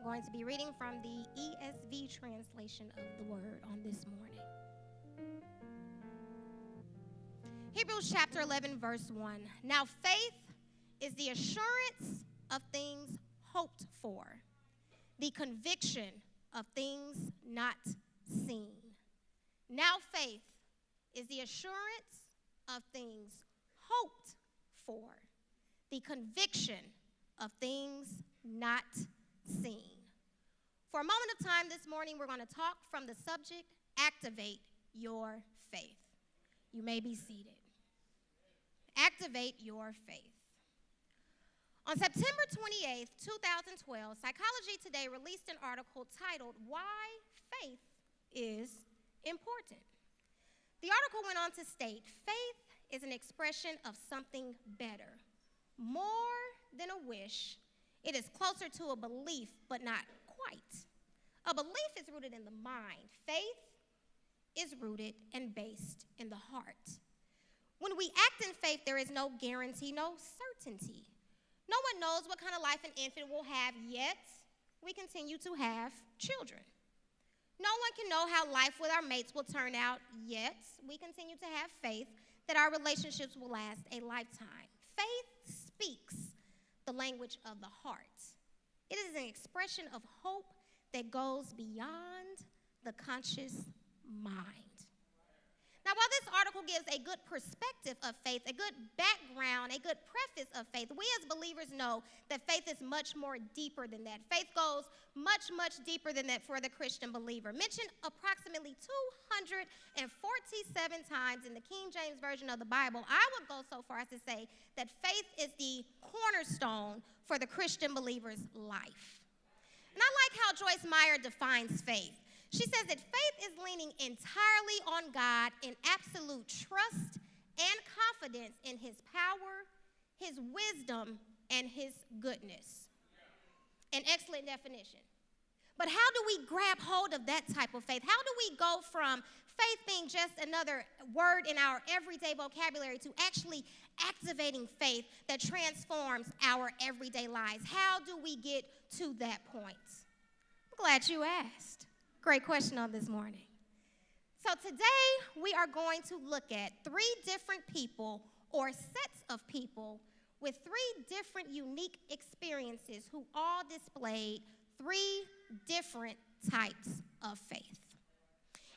going to be reading from the ESV translation of the word on this morning. Hebrews chapter 11, verse 1. Now faith is the assurance of things hoped for, the conviction of things not seen. Now faith is the assurance of things hoped for, the conviction of things not seen. For a moment of time this morning, we're going to talk from the subject, activate your faith. You may be seated. Activate your faith. On September 28th, 2012, Psychology Today released an article titled, Why Faith is Important. The article went on to state, faith is an expression of something better. More than a wish, it is closer to a belief, but not quite. A belief is rooted in the mind. Faith is rooted and based in the heart. When we act in faith, there is no guarantee, no certainty. No one knows what kind of life an infant will have, yet we continue to have children. No one can know how life with our mates will turn out, yet we continue to have faith that our relationships will last a lifetime. Faith speaks the language of the heart. It is an expression of hope that goes beyond the conscious mind. Now, while this article gives a good perspective of faith, a good background, a good preface of faith, we as believers know that faith is much more deeper than that. Faith goes much, much deeper than that for the Christian believer. Mentioned approximately 247 times in the King James Version of the Bible, I would go so far as to say that faith is the cornerstone for the Christian believer's life. And I like how Joyce Meyer defines faith. She says that faith is leaning entirely on God in absolute trust and confidence in his power, his wisdom, and his goodness. An excellent definition. But how do we grab hold of that type of faith? How do we go from faith being just another word in our everyday vocabulary to actually activating faith that transforms our everyday lives? How do we get to that point? I'm glad you asked. Great question on this morning. So today we are going to look at three different people or sets of people with three different unique experiences who all displayed three different types of faith.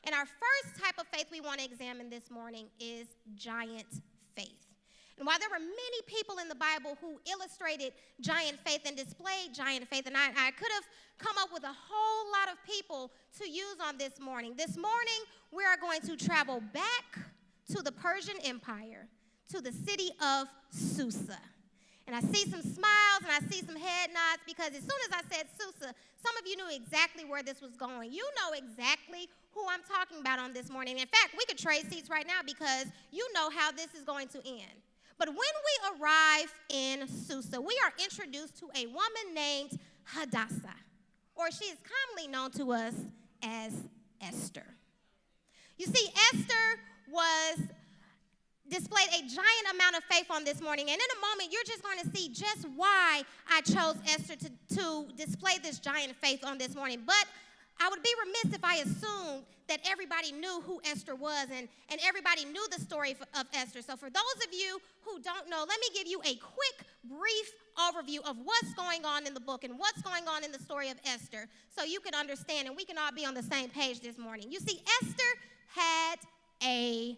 And our first type of faith we want to examine this morning is giant faith. And while there were many people in the Bible who illustrated giant faith and displayed giant faith, and I could have come up with a whole lot of people to use on this morning. This morning, we are going to travel back to the Persian Empire, to the city of Susa. And I see some smiles and I see some head nods because as soon as I said Susa, some of you knew exactly where this was going. You know exactly who I'm talking about on this morning. In fact, we could trade seats right now because you know how this is going to end. But when we arrive in Susa, we are introduced to a woman named Hadassah, or she is commonly known to us as Esther. You see, Esther displayed a giant amount of faith on this morning, and in a moment, you're just going to see just why I chose Esther to display this giant faith on this morning. But I would be remiss if I assumed that everybody knew who Esther was and everybody knew the story of Esther. So for those of you who don't know, let me give you a quick, brief overview of what's going on in the book and what's going on in the story of Esther so you can understand and we can all be on the same page this morning. You see, Esther had a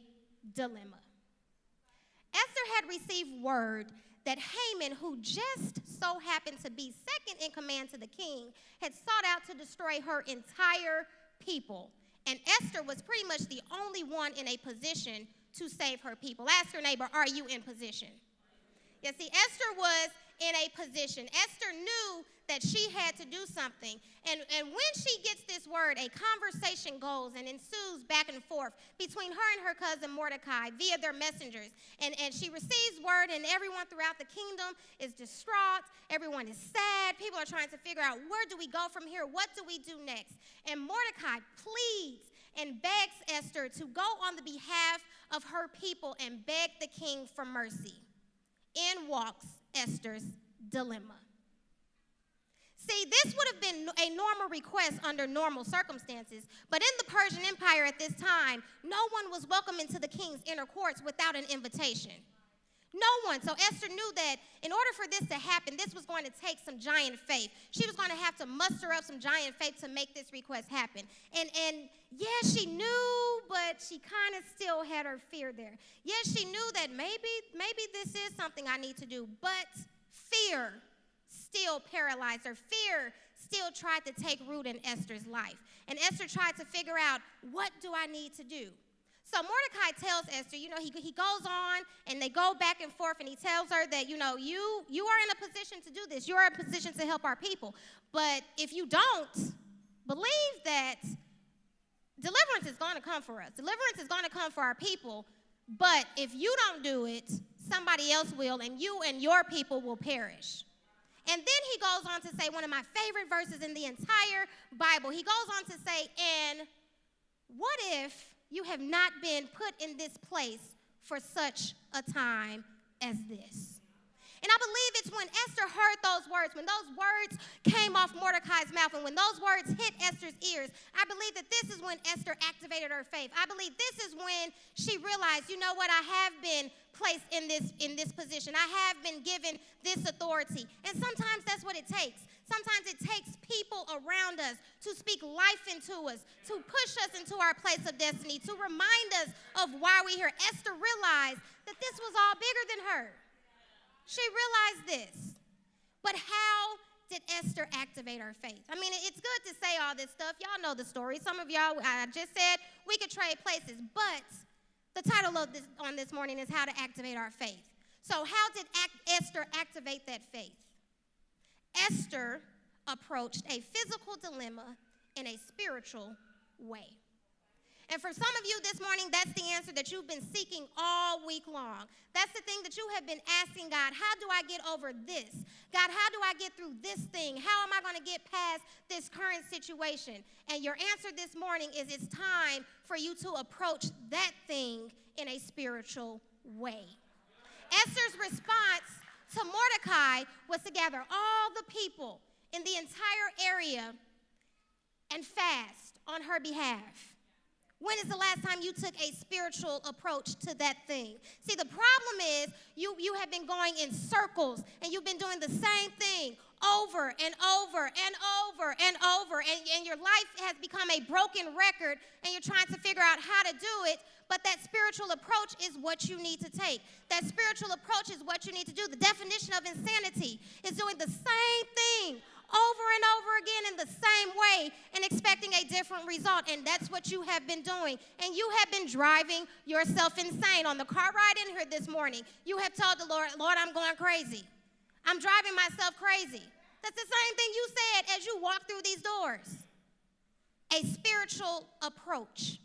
dilemma. Esther had received word that Haman, who just so happened to be second in command to the king, had sought out to destroy her entire people. And Esther was pretty much the only one in a position to save her people. Ask your neighbor, are you in position? Yeah, see, Esther was in a position. Esther knew that she had to do something. And when she gets this word, a conversation goes and ensues back and forth between her and her cousin Mordecai via their messengers. And she receives word, and everyone throughout the kingdom is distraught. Everyone is sad. People are trying to figure out, where do we go from here? What do we do next? And Mordecai pleads and begs Esther to go on the behalf of her people and beg the king for mercy. In walks Esther's dilemma. See, this would have been been a normal request under normal circumstances. But in the Persian Empire at this time, no one was welcome into the king's inner courts without an invitation. No one. So Esther knew that in order for this to happen, this was going to take some giant faith. She was going to have to muster up some giant faith to make this request happen. And yeah, she knew, but she kind of still had her fear there. Yes, she knew that maybe this is something I need to do, but fear still paralyzed her. Fear still tried to take root in Esther's life. And Esther tried to figure out, what do I need to do? So Mordecai tells Esther, he goes on and they go back and forth, and he tells her that, you are in a position to do this. You're in a position to help our people. But if you don't, believe that deliverance is going to come for us. Deliverance is going to come for our people. But if you don't do it, somebody else will, and you and your people will perish. And then he goes on to say one of my favorite verses in the entire Bible. He goes on to say, and what if you have not been put in this place for such a time as this? And I believe it's when Esther heard those words, when those words came off Mordecai's mouth, and when those words hit Esther's ears, I believe that this is when Esther activated her faith. I believe this is when she realized, you know what, I have been placed in this position. I have been given this authority. And sometimes that's what it takes. Sometimes it takes people around us to speak life into us, to push us into our place of destiny, to remind us of why we're here. Esther realized that this was all bigger than her. She realized this. But how did Esther activate her faith? I mean, it's good to say all this stuff. Y'all know the story. Some of y'all, I just said we could trade places. But the title of this morning is How to Activate Our Faith. So how did Esther activate that faith? Esther approached a physical dilemma in a spiritual way. And for some of you this morning, that's the answer that you've been seeking all week long. That's the thing that you have been asking God, how do I get over this? God, how do I get through this thing? How am I going to get past this current situation? And your answer this morning is it's time for you to approach that thing in a spiritual way. Esther's response to Mordecai was to gather all the people in the entire area and fast on her behalf. When is the last time you took a spiritual approach to that thing? See, the problem is you have been going in circles, and you've been doing the same thing over and over and over and over, and your life has become a broken record, and you're trying to figure out how to do it, but that spiritual approach is what you need to take. That spiritual approach is what you need to do. The definition of insanity is doing the same thing over and over again in the same way and expecting a different result. And that's what you have been doing. And you have been driving yourself insane. On the car ride in here this morning, you have told the Lord, I'm going crazy. I'm driving myself crazy. That's the same thing you said as you walk through these doors. A spiritual approach.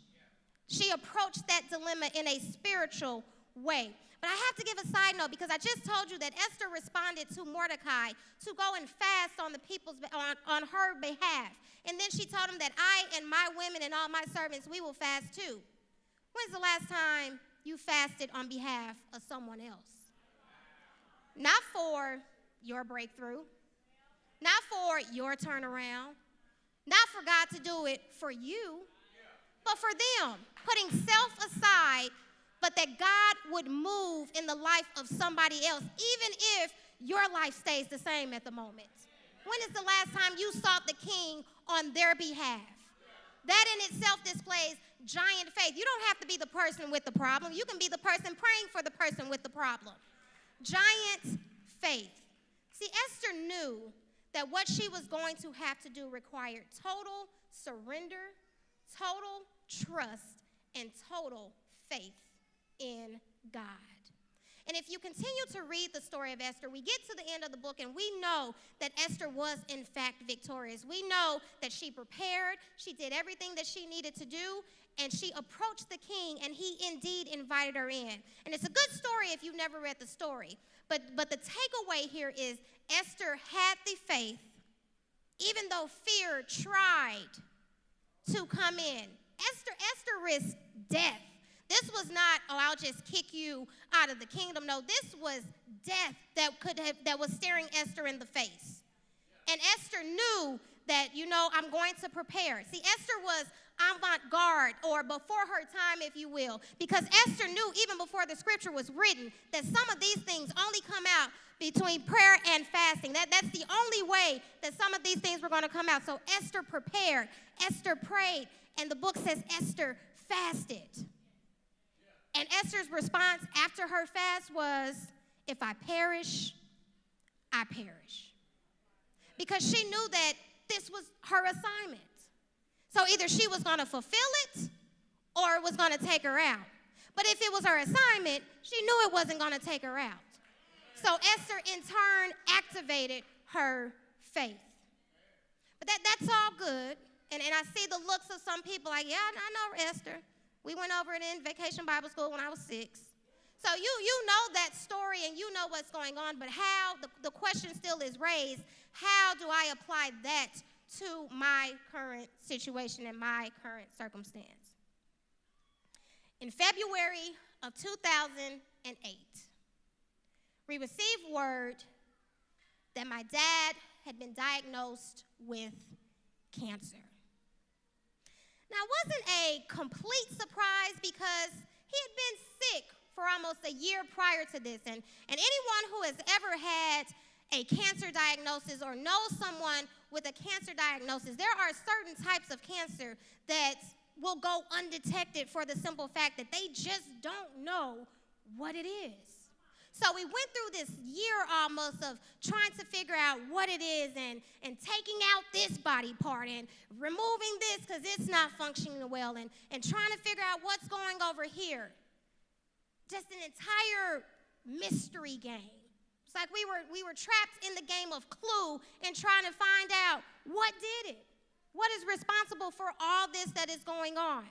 She approached that dilemma in a spiritual way. But I have to give a side note, because I just told you that Esther responded to Mordecai to go and fast on the people's on her behalf. And then she told him that I and my women and all my servants, we will fast too. When's the last time you fasted on behalf of someone else? Not for your breakthrough, not for your turnaround, not for God to do it for you, but for them, putting self aside, but that God would move in the life of somebody else, even if your life stays the same at the moment. When is the last time you sought the King on their behalf? That in itself displays giant faith. You don't have to be the person with the problem. You can be the person praying for the person with the problem. Giant faith. See, Esther knew that what she was going to have to do required total surrender, total trust, and total faith in God. And if you continue to read the story of Esther, we get to the end of the book, and we know that Esther was, in fact, victorious. We know that she prepared, she did everything that she needed to do, and she approached the king, and he indeed invited her in. And it's a good story if you've never read the story. But the takeaway here is Esther had the faith, even though fear tried to come in. Esther risked death. This was not, I'll just kick you out of the kingdom. No, this was death that was staring Esther in the face. And Esther knew that, I'm going to prepare. See, Esther was avant-garde, or before her time, if you will, because Esther knew even before the scripture was written that some of these things only come out between prayer and fasting. That's the only way that some of these things were going to come out. So Esther prepared, Esther prayed, and the book says Esther fasted. And Esther's response after her fast was, if I perish, I perish. Because she knew that this was her assignment. So either she was going to fulfill it or it was going to take her out. But if it was her assignment, she knew it wasn't going to take her out. So Esther, in turn, activated her faith. But that's all good. And I see the looks of some people like, yeah, I know Esther. We went over it in Vacation Bible School when I was 6. So you know that story and you know what's going on, but how, the question still is raised, how do I apply that to my current situation and my current circumstance? In February of 2008, we received word that my dad had been diagnosed with cancer. Now, it wasn't a complete surprise because he had been sick for almost a year prior to this. And anyone who has ever had a cancer diagnosis or knows someone with a cancer diagnosis, there are certain types of cancer that will go undetected for the simple fact that they just don't know what it is. So we went through this year almost of trying to figure out what it is and taking out this body part and removing this because it's not functioning well and trying to figure out what's going over here. Just an entire mystery game. It's like we were trapped in the game of Clue and trying to find out what did it? What is responsible for all this that is going on?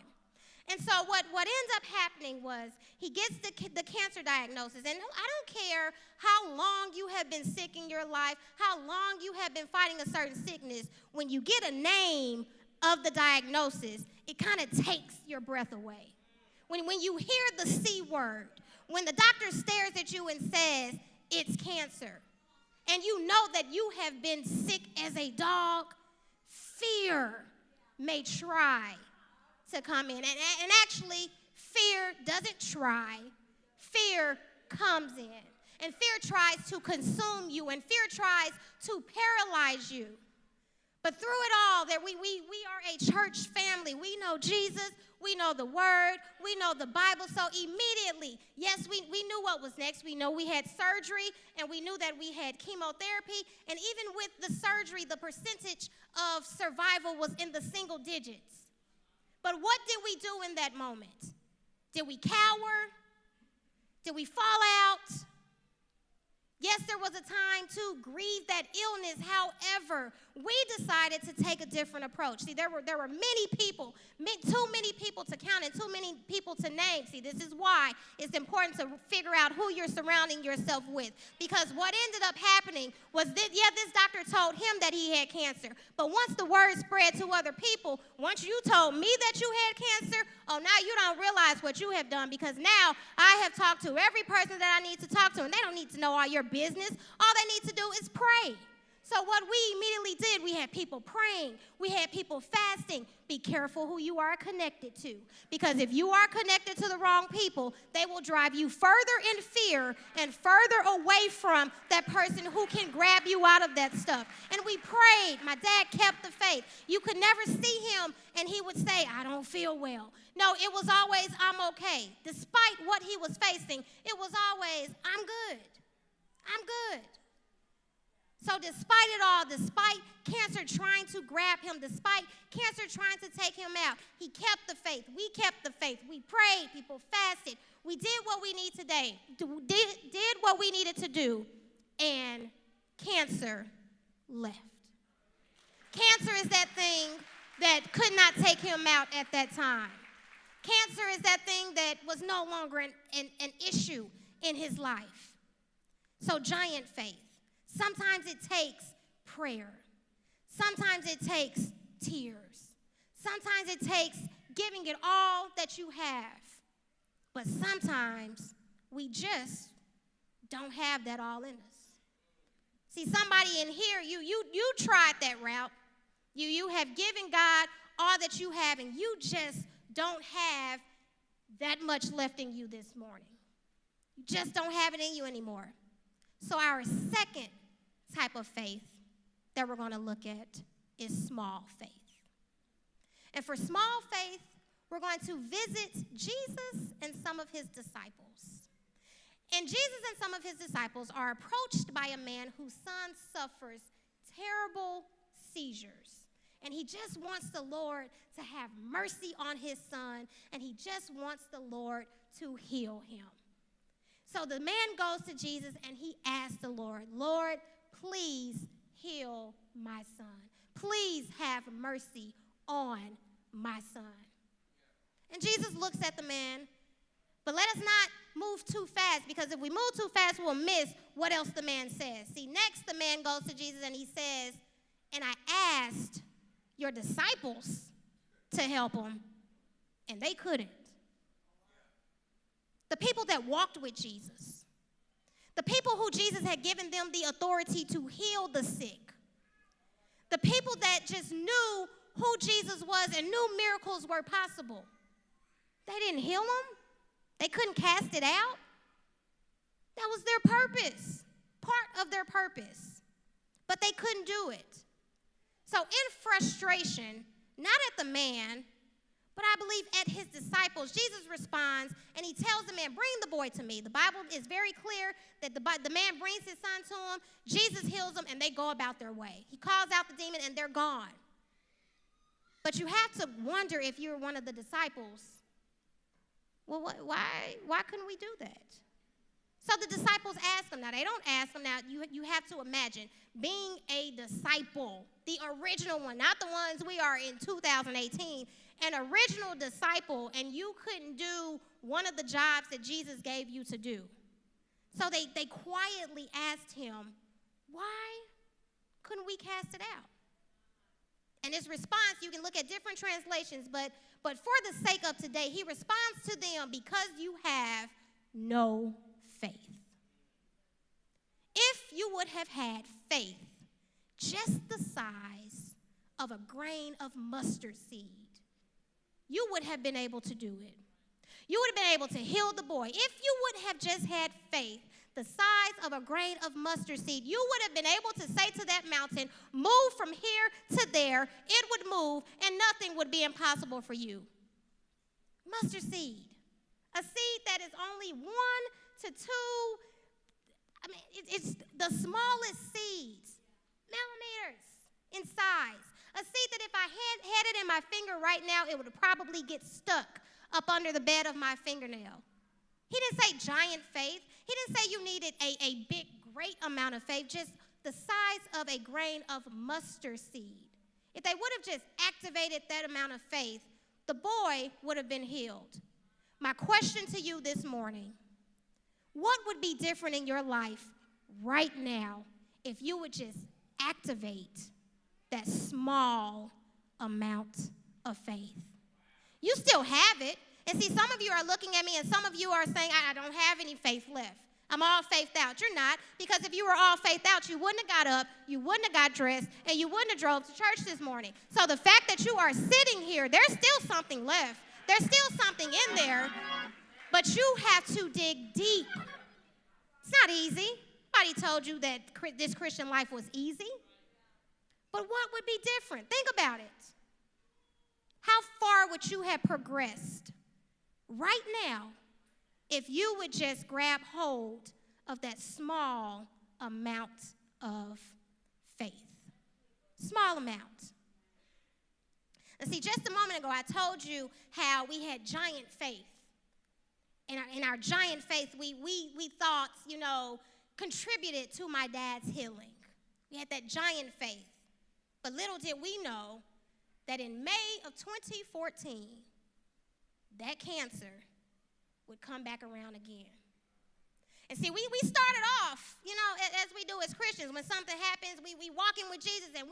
And so what ends up happening was he gets the cancer diagnosis. And I don't care how long you have been sick in your life, how long you have been fighting a certain sickness, when you get a name of the diagnosis, it kind of takes your breath away. When you hear the C word, when the doctor stares at you and says, it's cancer, and you know that you have been sick as a dog, fear may try to come in. And actually, fear doesn't try. Fear comes in. And fear tries to consume you, and fear tries to paralyze you. But through it all, that we are a church family. We know Jesus. We know the Word. We know the Bible. So immediately, yes, we knew what was next. We know we had surgery, and we knew that we had chemotherapy. And even with the surgery, the percentage of survival was in the single digits. But what did we do in that moment? Did we cower? Did we fall out? Yes, there was a time to grieve that illness. However, we decided to take a different approach. See, there were many people, too many people to count and too many people to name. See, this is why it's important to figure out who you're surrounding yourself with. Because what ended up happening was this doctor told him that he had cancer. But once the word spread to other people, once you told me that you had cancer, oh, now you don't realize what you have done, because now I have talked to every person that I need to talk to, and they don't need to know all your business. All they need to do is pray. So what we immediately did, we had people praying. We had people fasting. Be careful who you are connected to, because if you are connected to the wrong people, they will drive you further in fear and further away from that person who can grab you out of that stuff. And we prayed. My dad kept the faith. You could never see him and he would say, I don't feel well. No, it was always, I'm okay. Despite what he was facing, it was always, I'm good. I'm good. So despite it all, despite cancer trying to grab him, despite cancer trying to take him out, he kept the faith. We kept the faith. We prayed. People fasted. We did what we need today. Did what we needed to do, and cancer left. Cancer is that thing that could not take him out at that time. Cancer is that thing that was no longer an issue in his life. So giant faith. Sometimes it takes prayer. Sometimes it takes tears. Sometimes it takes giving it all that you have. But sometimes we just don't have that all in us. See, somebody in here, you tried that route. You have given God all that you have, and you just don't have that much left in you this morning. You just don't have it in you anymore. So our second type of faith that we're going to look at is small faith. And for small faith, we're going to visit Jesus and some of his disciples. And Jesus and some of his disciples are approached by a man whose son suffers terrible seizures. And he just wants the Lord to have mercy on his son, and he just wants the Lord to heal him. So the man goes to Jesus and he asks the Lord, Lord, please heal my son. Please have mercy on my son. And Jesus looks at the man, but let us not move too fast, because if we move too fast, we'll miss what else the man says. See, next the man goes to Jesus and he says, and I asked your disciples to help him, and they couldn't. The people that walked with Jesus, the people who Jesus had given them the authority to heal the sick, the people that just knew who Jesus was and knew miracles were possible, they didn't heal him. They couldn't cast it out. That was their purpose, part of their purpose. But they couldn't do it. So in frustration, not at the man, but I believe at his disciples, Jesus responds and he tells the man, bring the boy to me. The Bible is very clear that the man brings his son to him. Jesus heals him and they go about their way. He calls out the demon and they're gone. But you have to wonder, if you're one of the disciples, well, why couldn't we do that? So the disciples ask him. Now, they don't ask him. Now, you have to imagine being a disciple, the original one, not the ones we are in 2018, an original disciple, and you couldn't do one of the jobs that Jesus gave you to do. So they quietly asked him, why couldn't we cast it out? And his response, you can look at different translations, but for the sake of today, he responds to them, because you have no faith. If you would have had faith just the size of a grain of mustard seed, you would have been able to do it. You would have been able to heal the boy. If you would have just had faith the size of a grain of mustard seed, you would have been able to say to that mountain, move from here to there. It would move, and nothing would be impossible for you. Mustard seed, a seed that is only 1 to 2, it's the smallest seeds, millimeters in size. A seed that if I had it in my finger right now, it would probably get stuck up under the bed of my fingernail. He didn't say giant faith. He didn't say you needed a big, great amount of faith, just the size of a grain of mustard seed. If they would have just activated that amount of faith, the boy would have been healed. My question to you this morning, what would be different in your life right now if you would just activate that small amount of faith? You still have it. And see, some of you are looking at me and some of you are saying, I don't have any faith left. I'm all faithed out. You're not, because if you were all faithed out, you wouldn't have got up, you wouldn't have got dressed, and you wouldn't have drove to church this morning. So the fact that you are sitting here, there's still something left. There's still something in there, but you have to dig deep. It's not easy. Nobody told you that this Christian life was easy. But what would be different? Think about it. How far would you have progressed right now if you would just grab hold of that small amount of faith? Small amount. And see, just a moment ago, I told you how we had giant faith. In our giant faith, we thought, contributed to my dad's healing. We had that giant faith. But little did we know that in May of 2014, that cancer would come back around again. And see, we started off, as we do as Christians. When something happens, we walk in with Jesus and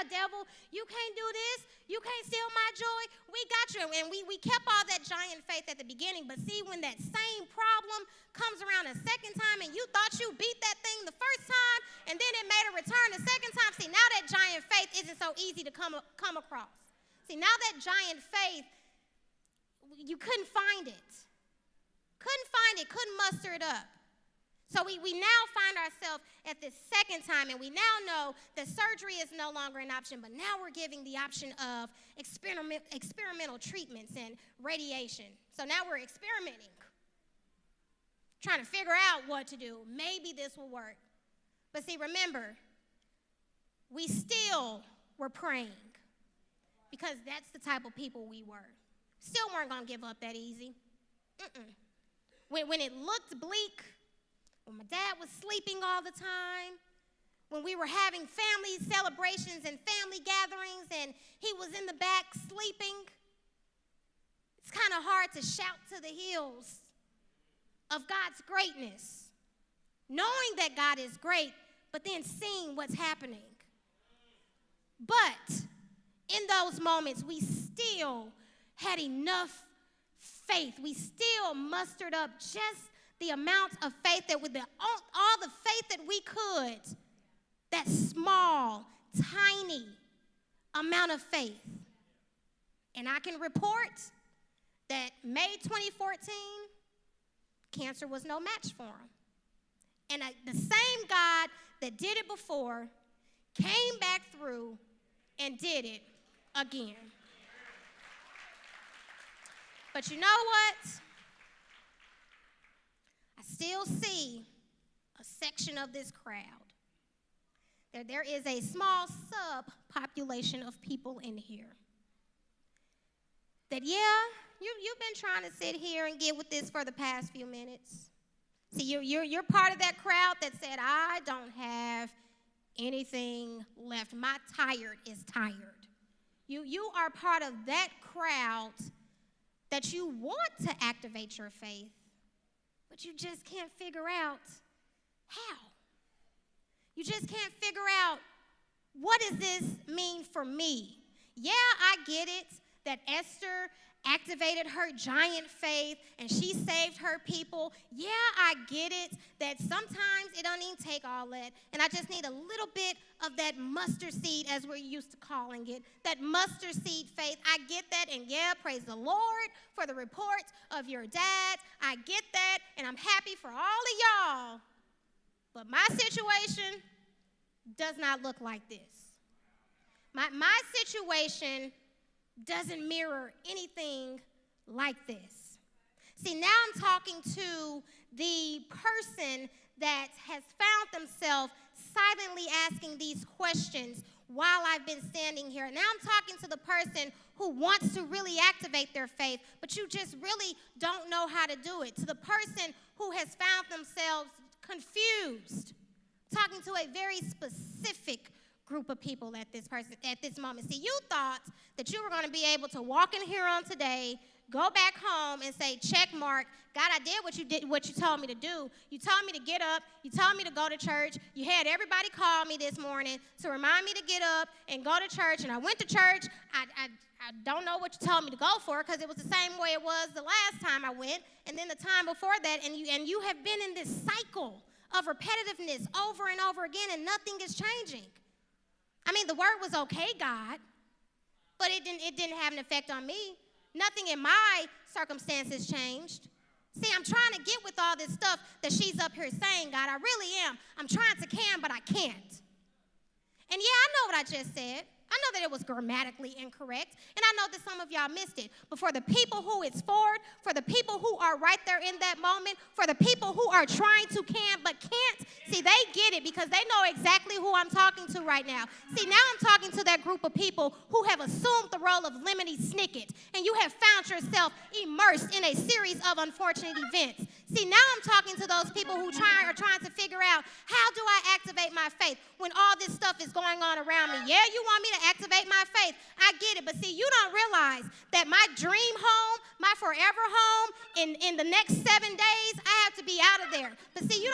devil, you can't do this. You can't steal my joy. We got you. And we kept all that giant faith at the beginning. But see, when that same problem comes around a second time and you thought you beat that thing the first time and then it made a return the second time, see, now that giant faith isn't so easy to come across. See, now that giant faith, you couldn't find it. Couldn't muster it up. So we now find ourselves at this second time, and we now know that surgery is no longer an option, but now we're giving the option of experimental treatments and radiation. So now we're experimenting, trying to figure out what to do. Maybe this will work. But see, remember, we still were praying because that's the type of people we were. Still weren't going to give up that easy. When it looked bleak, when my dad was sleeping all the time, when we were having family celebrations and family gatherings and he was in the back sleeping, it's kind of hard to shout to the hills of God's greatness, knowing that God is great, but then seeing what's happening. But in those moments, we still had enough faith. We still mustered up just the amount of faith that with all the faith that we could, that small, tiny amount of faith. And I can report that May 2014, cancer was no match for him. And the same God that did it before came back through and did it again. But you know what? I still see a section of this crowd. There is a small subpopulation of people in here that, you've been trying to sit here and get with this for the past few minutes. See, you're part of that crowd that said, I don't have anything left. My tired is tired. You are part of that crowd that you want to activate your faith, but you just can't figure out how. You just can't figure out, what does this mean for me? Yeah, I get it that Esther activated her giant faith and she saved her people. Yeah, I get it that sometimes it don't even take all that, and I just need a little bit of that mustard seed, as we're used to calling it, that mustard seed faith. I get that, and praise the Lord for the report of your dad. I get that, and I'm happy for all of y'all. But my situation does not look like this. My situation doesn't mirror anything like this. See, now I'm talking to the person that has found themselves silently asking these questions while I've been standing here. Now I'm talking to the person who wants to really activate their faith, but you just really don't know how to do it. To the person who has found themselves confused. Talking to a very specific group of people at this moment. See, you thought that you were going to be able to walk in here on today, go back home and say, check mark, God, I did what you told me to do. You told me to get up. You told me to go to church. You had everybody call me this morning to remind me to get up and go to church, and I went to church. I don't know what you told me to go for, because it was the same way it was the last time I went, and then the time before that, and you have been in this cycle of repetitiveness over and over again, and nothing is changing. I mean, the word was okay, God, but it didn't have an effect on me. Nothing in my circumstances changed. See, I'm trying to get with all this stuff that she's up here saying, God, I really am. I'm trying to but I can't. And I know what I just said. I know that it was grammatically incorrect, and I know that some of y'all missed it. But for the people who it's for the people who are right there in that moment, for the people who are trying to but can't, see, they get it because they know exactly who I'm talking to right now. See, now I'm talking to that group of people who have assumed the role of Lemony Snicket, and you have found yourself immersed in a series of unfortunate events. See, now I'm talking to those people who are trying to figure out, how do I activate my faith when all this stuff is going on around me? Yeah, you want me to activate my faith. I get it. But see, you don't realize that my dream home, my forever home, in the next 7 days, I have to be out of there. But see, you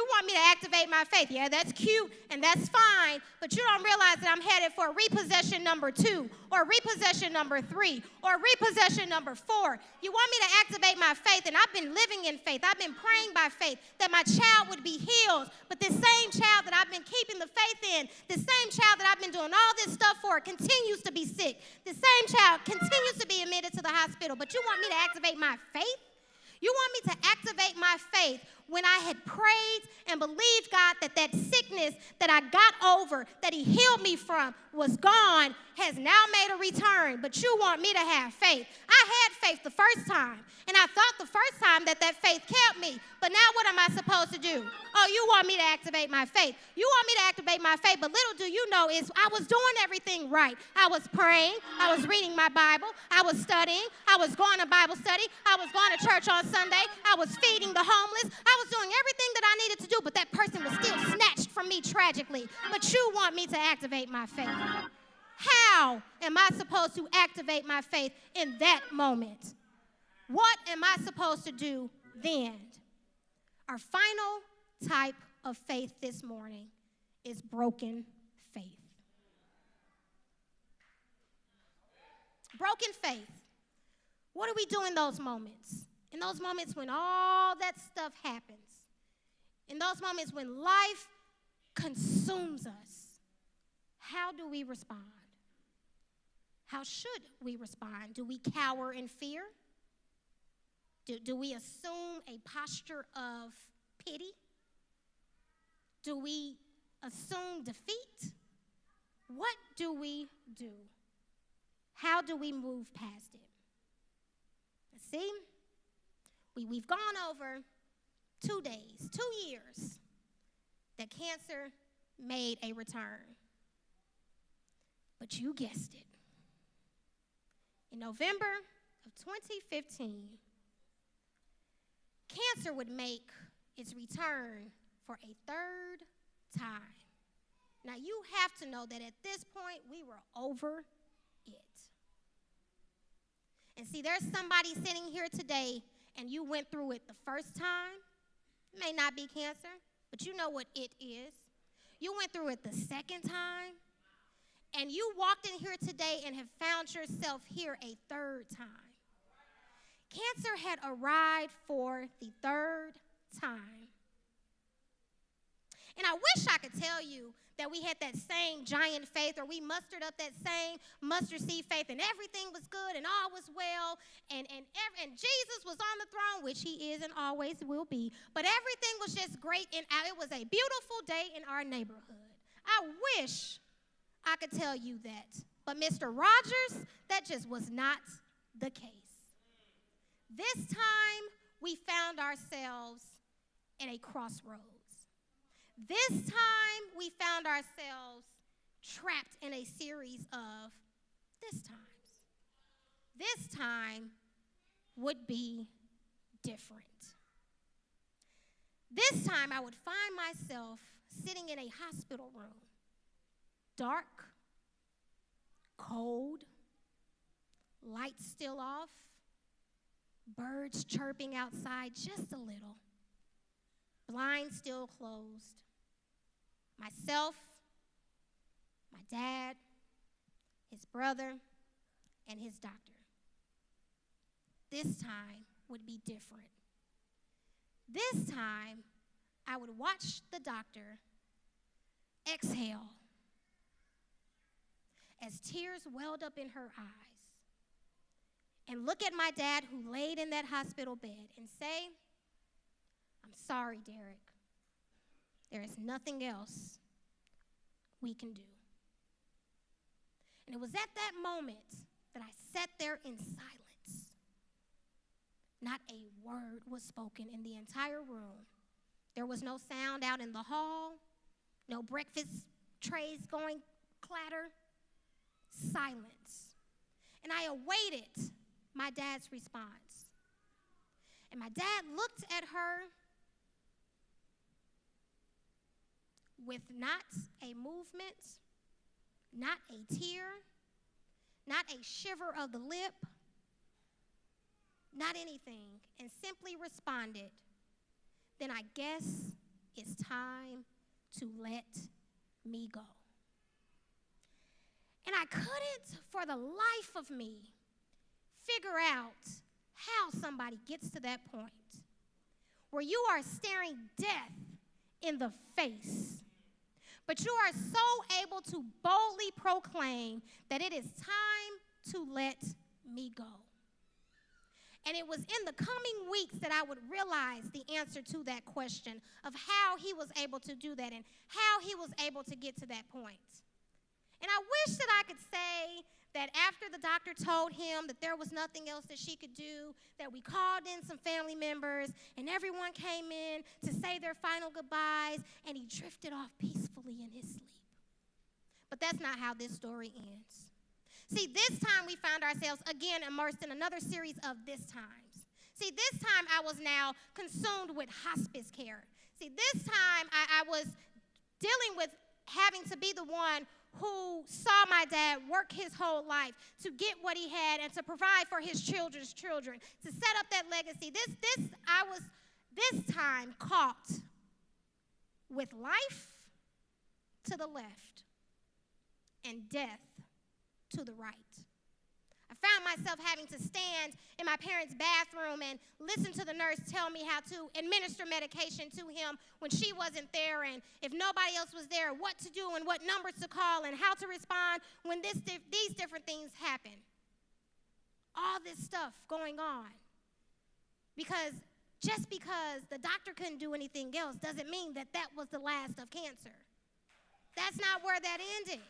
want me to activate my faith. Yeah, that's cute and that's fine. But you don't realize that I'm headed for repossession number 2 or repossession number 3 or repossession number 4. You want me to activate my faith, and I've been living in faith. I've been praying by faith that my child would be healed. But this same child that I've been keeping the faith in, the same child that I've been doing all this stuff for, continues to be sick. The same child continues to be admitted to the hospital. But you want me to activate my faith? You want me to activate my faith when I had prayed and believed God that sickness that I got over, that he healed me from, was gone, has now made a return. But you want me to have faith. I had faith the first time, and I thought the first time that faith kept me. But now what am I supposed to do? Oh, you want me to activate my faith. You want me to activate my faith, but little do you know is I was doing everything right. I was praying. I was reading my Bible. I was studying. I was going to Bible study. I was going to church on Sunday. I was feeding the homeless. I was doing everything that I needed to do, but that person was still snatched from me tragically. But you want me to activate my faith. How am I supposed to activate my faith in that moment? What am I supposed to do then? Our final type of faith this morning is broken faith. Broken faith. What do we do in those moments? In those moments when all that stuff happens. In those moments when life consumes us. How do we respond? How should we respond? Do we cower in fear? Do we assume a posture of pity? Do we assume defeat? What do we do? How do we move past it? See, we've gone over 2 days, 2 years that cancer made a return. But you guessed it. In November of 2015, cancer would make its return for a 3rd time. Now, you have to know that at this point, we were over it. And see, there's somebody sitting here today, and you went through it the first time. It may not be cancer, but you know what it is. You went through it the second time, and you walked in here today and have found yourself here a 3rd time. Cancer had arrived for the 3rd time. And I wish I could tell you that we had that same giant faith, or we mustered up that same mustard seed faith, and everything was good and all was well, and Jesus was on the throne, which he is and always will be, but everything was just great, and it was a beautiful day in our neighborhood. I wish I could tell you that. But Mr. Rogers, that just was not the case. This time, we found ourselves in a crossroads. This time, we found ourselves trapped in a series of this times. This time would be different. This time, I would find myself sitting in a hospital room. Dark, cold, lights still off, birds chirping outside just a little, blinds still closed. Myself, my dad, his brother, and his doctor. This time would be different. This time, I would watch the doctor exhale as tears welled up in her eyes, and look at my dad who laid in that hospital bed and say, "I'm sorry, Derek. There is nothing else we can do." And it was at that moment that I sat there in silence. Not a word was spoken in the entire room. There was no sound out in the hall, no breakfast trays going clatter. Silence. And I awaited my dad's response. And my dad looked at her with not a movement, not a tear, not a shiver of the lip, not anything, and simply responded, "Then I guess it's time to let me go." And I couldn't, for the life of me, figure out how somebody gets to that point where you are staring death in the face, but you are so able to boldly proclaim that it is time to let me go. And it was in the coming weeks that I would realize the answer to that question of how he was able to do that and how he was able to get to that point. And I wish that I could say that after the doctor told him that there was nothing else that she could do, that we called in some family members and everyone came in to say their final goodbyes and he drifted off peacefully in his sleep. But that's not how this story ends. See, this time we found ourselves again immersed in another series of this times. See, this time I was now consumed with hospice care. See, this time I was dealing with having to be the one who saw my dad work his whole life to get what he had and to provide for his children's children, to set up that legacy. I was this time caught with life to the left and death to the right. I found myself having to stand in my parents' bathroom and listen to the nurse tell me how to administer medication to him when she wasn't there, and if nobody else was there, what to do and what numbers to call and how to respond when these different things happen. All this stuff going on. Because just because the doctor couldn't do anything else doesn't mean that that was the last of cancer. That's not where that ended.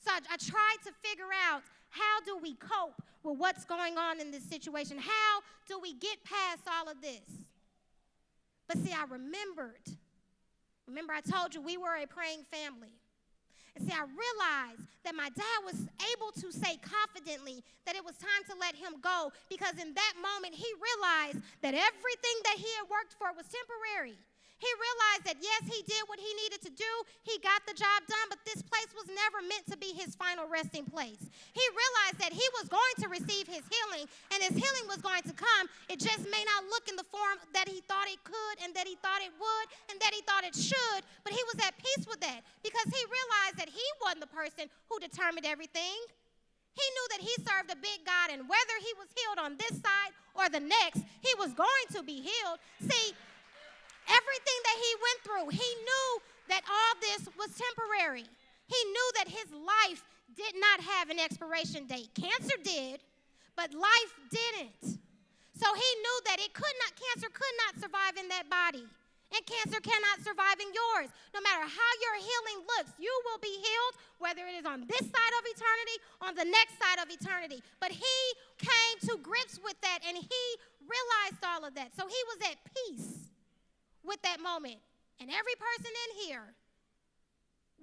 So I tried to figure out, how do we cope with what's going on in this situation? How do we get past all of this? But see, I remembered. Remember, I told you we were a praying family. And see, I realized that my dad was able to say confidently that it was time to let him go, because in that moment he realized that everything that he had worked for was temporary. He realized that, yes, he did what he needed to do. He got the job done, but this place was never meant to be his final resting place. He realized that he was going to receive his healing, and his healing was going to come. It just may not look in the form that he thought it could and that he thought it would and that he thought it should, but he was at peace with that because he realized that he wasn't the person who determined everything. He knew that he served a big God, and whether he was healed on this side or the next, he was going to be healed. See, everything that he went through, he knew that all this was temporary. He knew that his life did not have an expiration date. Cancer did, but life didn't. So he knew that cancer could not survive in that body. And cancer cannot survive in yours. No matter how your healing looks, you will be healed, whether it is on this side of eternity, on the next side of eternity. But he came to grips with that, and he realized all of that. So he was at peace with that moment. And every person in here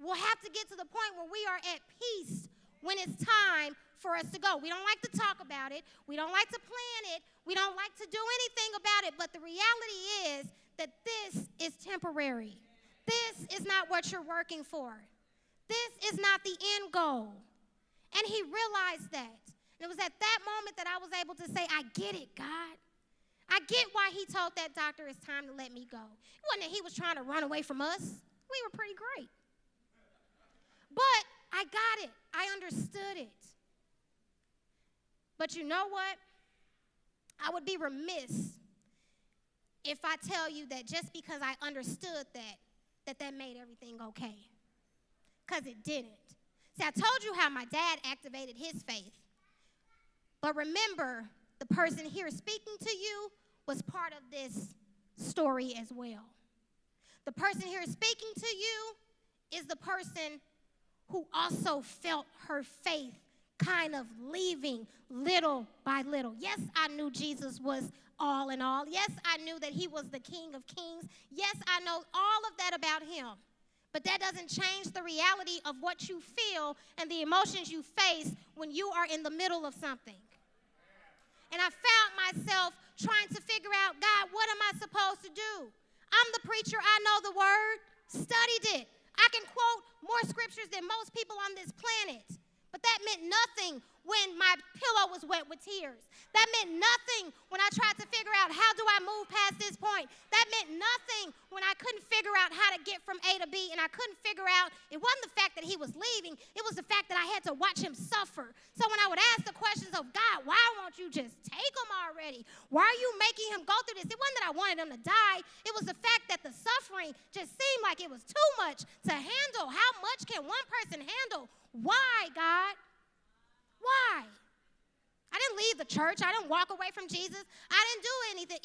will have to get to the point where we are at peace when it's time for us to go. We don't like to talk about it. We don't like to plan it. We don't like to do anything about it. But the reality is that this is temporary. This is not what you're working for. This is not the end goal. And he realized that. And it was at that moment that I was able to say, I get it, God. I get why he told that doctor it's time to let me go. It wasn't that he was trying to run away from us. We were pretty great. But I got it. I understood it. But you know what? I would be remiss if I tell you that just because I understood that made everything okay. Because it didn't. See, I told you how my dad activated his faith. But remember, the person here speaking to you was part of this story as well. The person here speaking to you is the person who also felt her faith kind of leaving little by little. Yes, I knew Jesus was all in all. Yes, I knew that he was the King of Kings. Yes, I know all of that about him. But that doesn't change the reality of what you feel and the emotions you face when you are in the middle of something. And I found myself trying to figure out, God, what am I supposed to do? I'm the preacher. I know the word. Studied it. I can quote more scriptures than most people on this planet. But that meant nothing when my pillow was wet with tears. That meant nothing when I tried to figure out, how do I move past this point? That meant nothing when I couldn't figure out how to get from A to B, and I couldn't figure out, it wasn't the fact that he was leaving, it was the fact that I had to watch him suffer. So when I would ask the questions of, God, why won't you just take him already? Why are you making him go through this? It wasn't that I wanted him to die. It was the fact that the suffering just seemed like it was too much to handle. How much can one person handle? Why, God? Why? I didn't leave the church. I didn't walk away from Jesus. I didn't do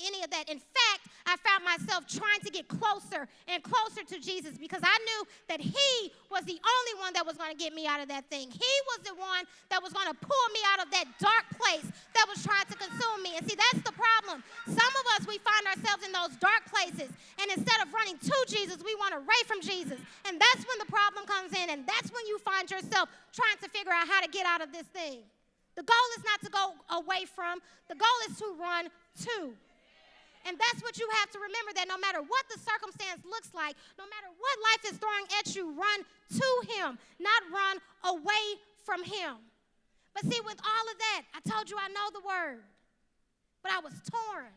any of that. In fact, I found myself trying to get closer and closer to Jesus because I knew that he was the only one that was going to get me out of that thing. He was the one that was going to pull me out of that dark place that was trying to consume me. And see, that's the problem. Some of us, we find ourselves in those dark places, and instead of running to Jesus, we want to run from Jesus. And that's when the problem comes in, and that's when you find yourself trying to figure out how to get out of this thing. The goal is not to go away from. The goal is to run to. And that's what you have to remember, that no matter what the circumstance looks like, no matter what life is throwing at you, run to him, not run away from him. But see, with all of that, I told you I know the word, but I was torn.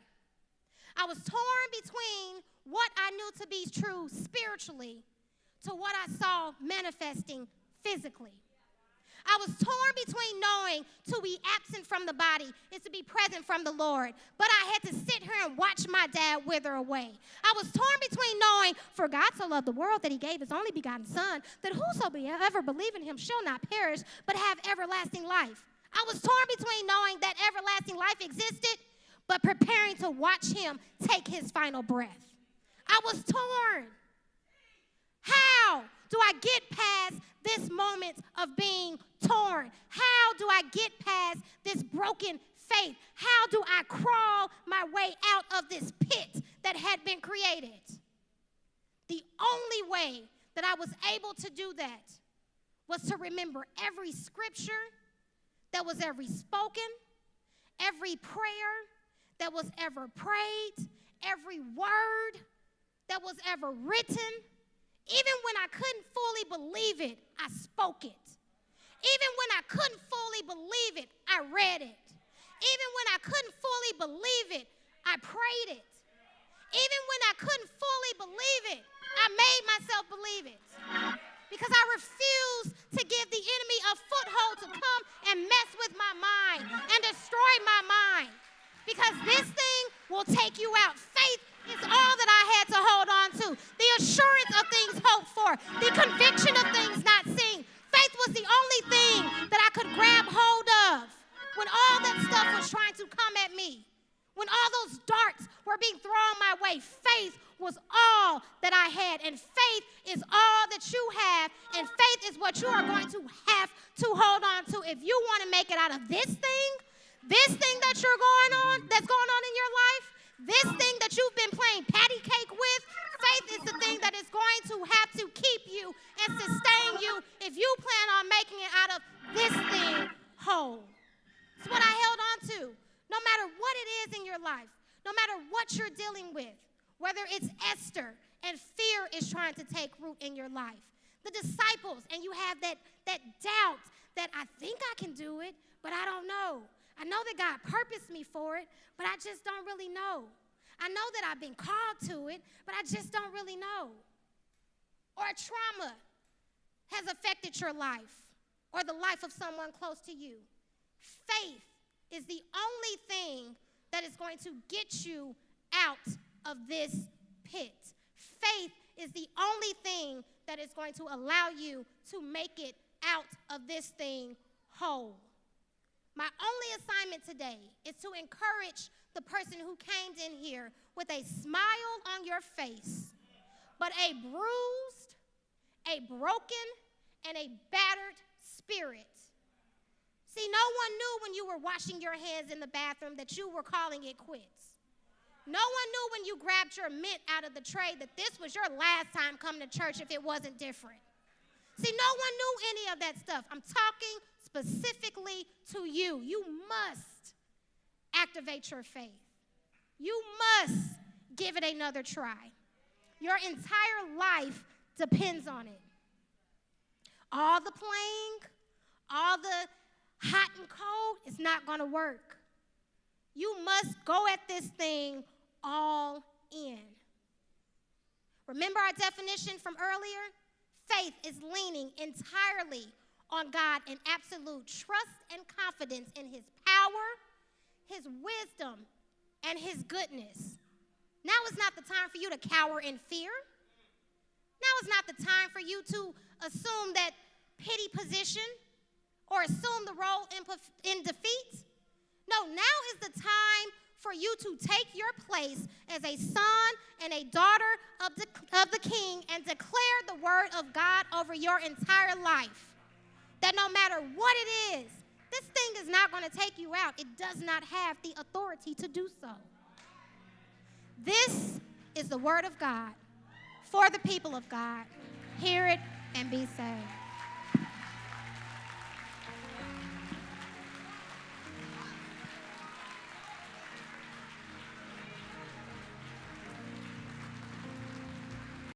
I was torn between what I knew to be true spiritually to what I saw manifesting physically. I was torn between knowing to be absent from the body is to be present from the Lord. But I had to sit here and watch my dad wither away. I was torn between knowing, for God so loved the world that he gave his only begotten son, that whosoever believe in him shall not perish, but have everlasting life. I was torn between knowing that everlasting life existed, but preparing to watch him take his final breath. I was torn. How do I get past this moment of being torn? How do I get past this broken faith? How do I crawl my way out of this pit that had been created? The only way that I was able to do that was to remember every scripture that was ever spoken, every prayer that was ever prayed, every word that was ever written. Even when I couldn't fully believe it, I spoke it. Even when I couldn't fully believe it, I read it. Even when I couldn't fully believe it, I prayed it. Even when I couldn't fully believe it, I made myself believe it. Because I refuse to give the enemy a foothold to come and mess with my mind and destroy my mind. Because this thing will take you out. Faith is all that I had to hold on to. The assurance of things hoped for. The conviction of things not seen. Faith was the only thing that I could grab hold of when all that stuff was trying to come at me. When all those darts were being thrown my way, faith was all that I had. And faith is all that you have. And faith is what you are going to have to hold on to if you want to make it out of this thing that's going on in your life, this thing that you've been playing patty cake with. Faith is the thing that is going to have to keep you and sustain you if you plan on making it out of this thing whole. It's what I held on to. No matter what it is in your life, no matter what you're dealing with, whether it's Esther and fear is trying to take root in your life, the disciples, and you have that doubt that I think I can do it, but I don't know. I know that God purposed me for it, but I just don't really know. I know that I've been called to it, but I just don't really know. Or a trauma has affected your life or the life of someone close to you. Faith is the only thing that is going to get you out of this pit. Faith is the only thing that is going to allow you to make it out of this thing whole. My only assignment today is to encourage the person who came in here with a smile on your face, but a bruised, a broken, and a battered spirit. See, no one knew when you were washing your hands in the bathroom that you were calling it quits. No one knew when you grabbed your mint out of the tray that this was your last time coming to church if it wasn't different. See, no one knew any of that stuff. I'm talking specifically to you. You must activate your faith. You must give it another try. Your entire life depends on it. All the playing, all the hot and cold, it's not going to work. You must go at this thing all in. Remember our definition from earlier? Faith is leaning entirely on God in absolute trust and confidence in his power, his wisdom, and his goodness. Now is not the time for you to cower in fear. Now is not the time for you to assume that pity position or assume the role in defeat. No, now is the time for you to take your place as a son and a daughter of the King and declare the word of God over your entire life. That no matter what it is, this thing is not going to take you out. It does not have the authority to do so. This is the word of God for the people of God. Hear it and be saved.